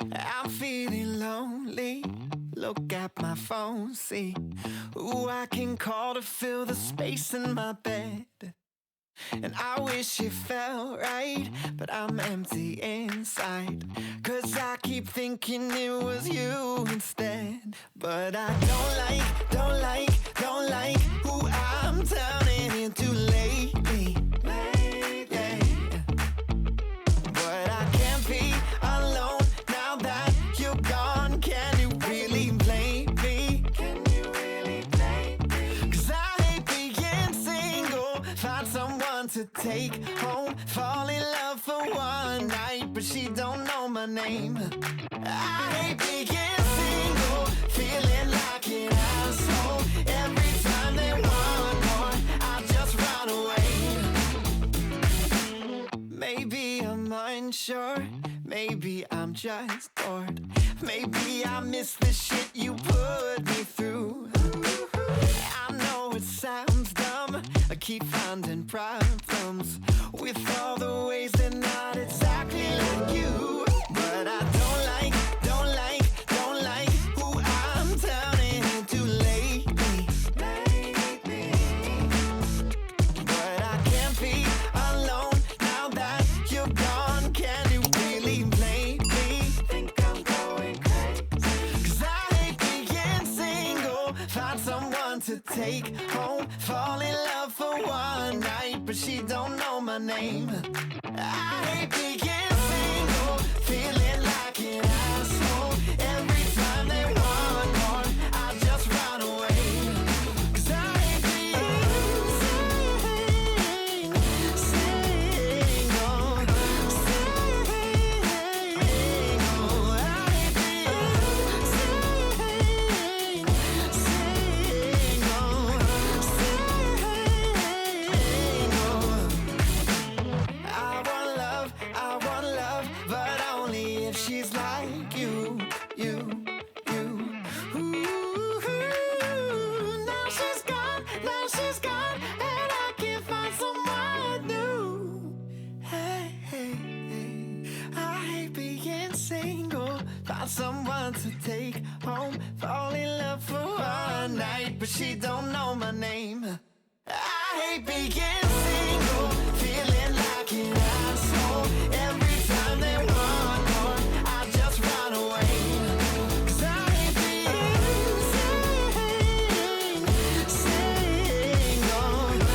I'm feeling lonely. Look at my phone, see who I can call to fill the space in my bed. And I wish it felt right, but I'm empty inside. 'Cause I keep thinking it was you instead. But I don't like who I'm turning into lately. Yeah. But I can't be alone now that you're gone. Can you really blame me? Can you really blame me? 'Cause I hate being single. Find someone to take home. Fall in love for one night, but she don't know my name. I hate being single, feeling like an asshole. Every time they want more, I just run away. Maybe I'm unsure, maybe I'm just bored. Maybe I miss the shit you put me through. I know it sounds dumb, I keep finding problems with all the ways they're not exactly like you. But I don't like who I'm turning into lately. But I can't be alone now that you're gone. Can you really blame me? Think I'm going crazy. 'Cause I hate being single. Find someone to take home. Fall in love for one night, but she don't know my name. I hate being single, feeling like an asshole. Every time they want more, I just run away. 'Cause I hate being single, single. I hate being I want love, but only if she's like you. Ooh, now she's gone, and I can't find someone new. Hey, I hate being single. Find someone to take home. Fall in love for one night, but she don't know my name. I hate being single, feeling like an asshole. Every time they want more, I just run away. 'Cause I hate being single, but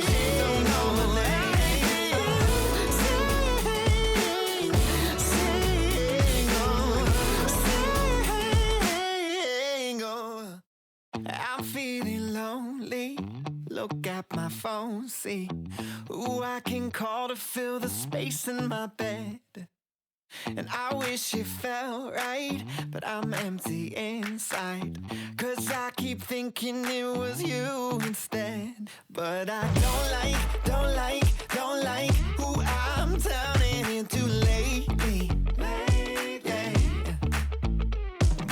she don't know my name. Single. I'm feeling lonely. Look at my phone, see who I can call to fill the space in my bed. And I wish it felt right, but I'm empty inside. 'Cause I keep thinking it was you instead. But I don't like who I'm turning into lately. Yeah.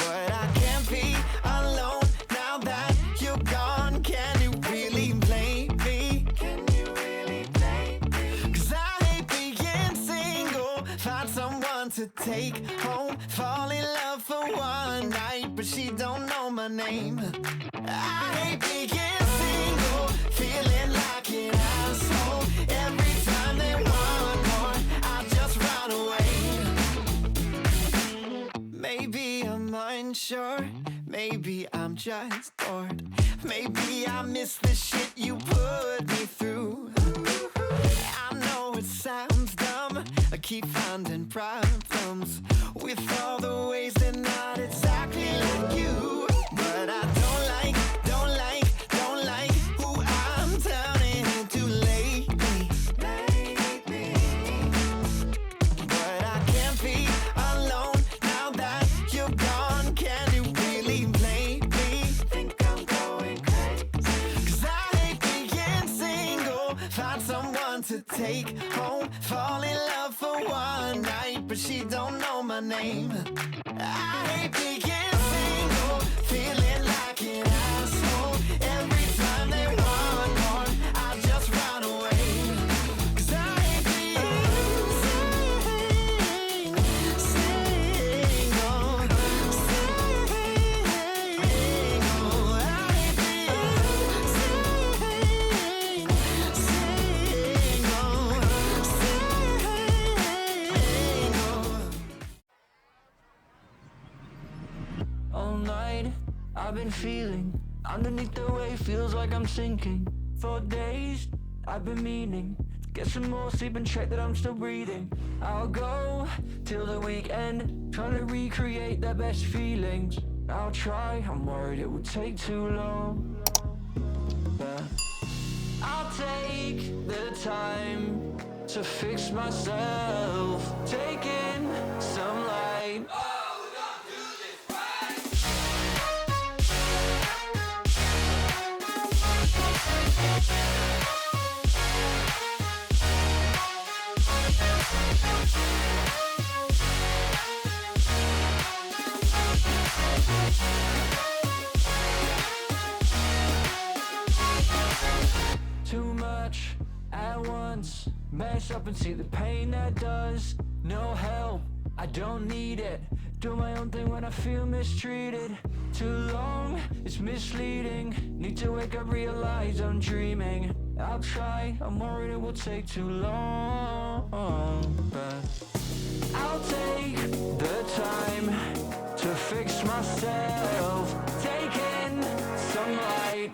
But I can't be alone now that you're gone. Can you really blame me? Can you really blame me? 'Cause I hate being single. Find someone to take home. Fall in love for one night, but she don't know my name. I hate being single, feeling like an asshole. Every time they want more, I just run away. Maybe I'm unsure, maybe I'm just bored. Maybe I miss the shit you put me through. I know it sounds dumb, I keep finding problems with all the ways they're not exactly like you. But I don't like who I'm turning into lately. But I can't be alone now that you're gone. Can you really blame me? Think I'm going crazy. 'Cause I hate being single. Find someone to take home. Fall in love for one night, but she don't know my name. I hate being single, feeling like an asshole. Every time they want more, I just run away. 'Cause I hate being single. I've been feeling underneath the wave, feels like I'm sinking. For days, I've been meaning to get some more sleep and check that I'm still breathing. I'll go till the weekend, trying to recreate the best feelings. I'll try, I'm worried it will take too long, but I'll take the time to fix myself, take in some light. Too much at once, mess up and see the pain that does. No help, I don't need it. Do my own thing when I feel mistreated. Too long, it's misleading. Need to wake up, realize I'm dreaming. I'll try, I'm worried it will take too long, but I'll take the time to fix myself, take in some light.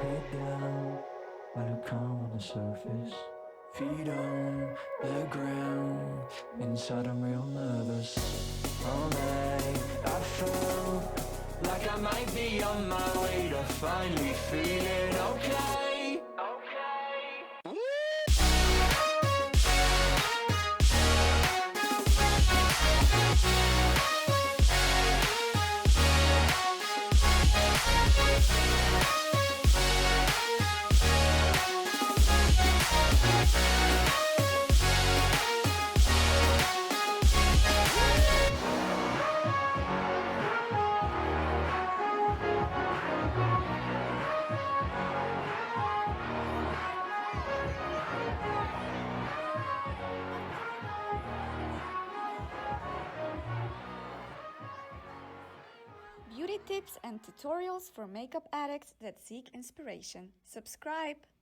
Head down, let it calm on the surface. Feet on the ground, inside I'm real nervous. All night I felt like I might be on my way to finally feeling okay. Beauty tips and tutorials for makeup addicts that seek inspiration. Subscribe!